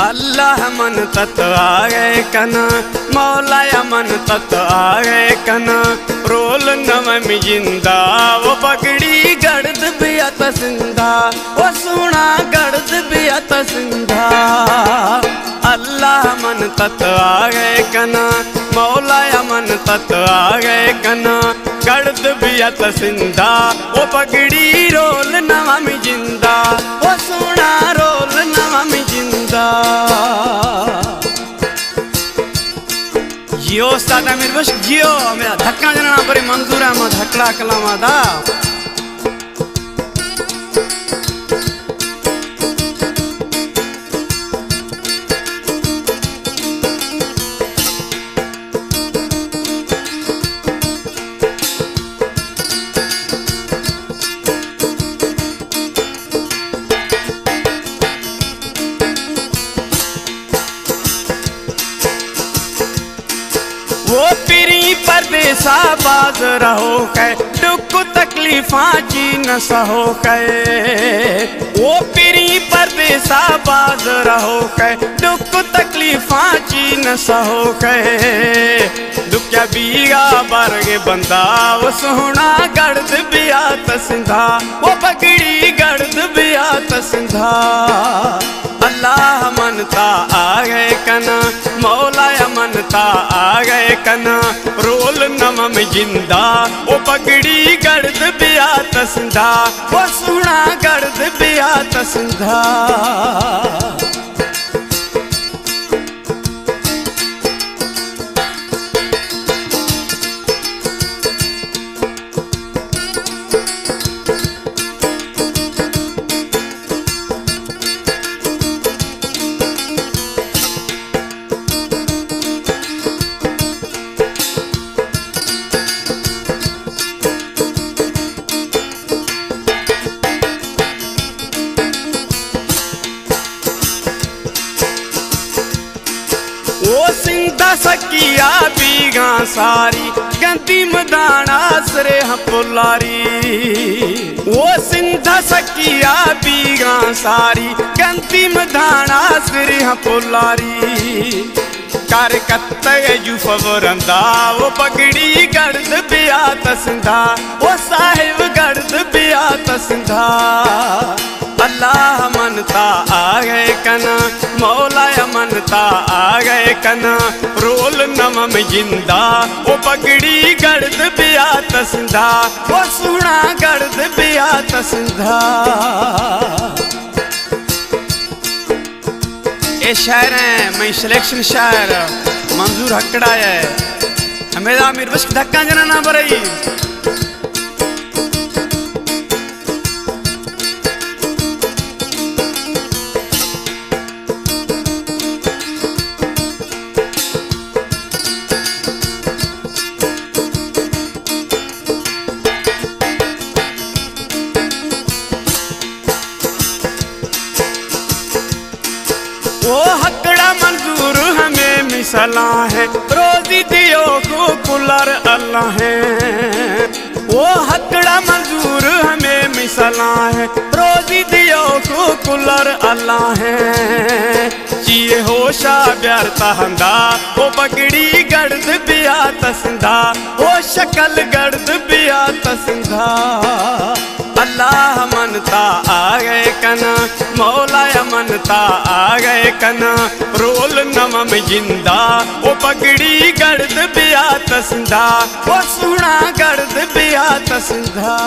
अल्लाह मन तत आए कना मौला मन तत आए कना रोल नवम जिंदा वो पगड़ी गर्द बियत सिंधा वो सोना गर्द बियत सिंधा। अल्लाह मन तत आए कना मौला मन तत आए कना गर्द बियत सिंधा वो पगड़ी रोल नवम जिंदा वो सोना रोल नवम जिंदा। जियो उस्ताद अमीर बश जियो मेरा धक्का जना बड़ी मंजूर है मैं धक्का कलामा दा। वो पीरी परदेसा बाज रहो कै दुख तकलीफा जी न सहो कै। वो पीरी परदेसा बाज रहो कै दुख तकलीफा जी न सहो कै। दुखया बीगा बारगे बंदा वो सोना गर्द बियात सिंधा वो पगड़ी गर्द बियात सिंधा। अल्लाह मनता आ गए कना मौला मनता आ गए कना रोल नवम जिंदा वो पगड़ी गर्द बियात सिंधा वो सोना गर्द बियात सिंधा। वो सिंधा सकिया बीगा सारी गंदी मदाना सरे पुलारी। वो सिंधा सकिया बीगा सारी गंदी मदाना सरे पुलारी। कर कत्ते जुफवरंदा वो पगड़ी गर्द बियात सिंधा वो साहिब गर्द बियात सिंधा। अल्लाह मनता आ गए कना मौला मनता आ गए कना रोल नवम जिंदा वो पगड़ी गर्द बियात सिंधा वो सोना गर्द बियात सिंधा। ये शायर है मैं सिलेक्शन शायर मंजूर हकड़ा है मेरा अमीर बस धक्का जना ना बरई। वो हकड़ा मंजूर हमें मिसला है रोजी दियो को कुलर अल्लाह है। वो हकड़ा मंजूर हमें मिसला है रोजी दियो को कुलर अल्लाह है। जिए होशा प्यार तहंदा वो पगड़ी गर्द बियात सिंधा वो शक्ल गर्द बियात सिंधा। अल्लाह मनता आ गए कना मौला मनता आ गए कना रोल नवम जिंदा वो पगड़ी गर्द बियात सिंधा वो सोना गर्द बियात सिंधा।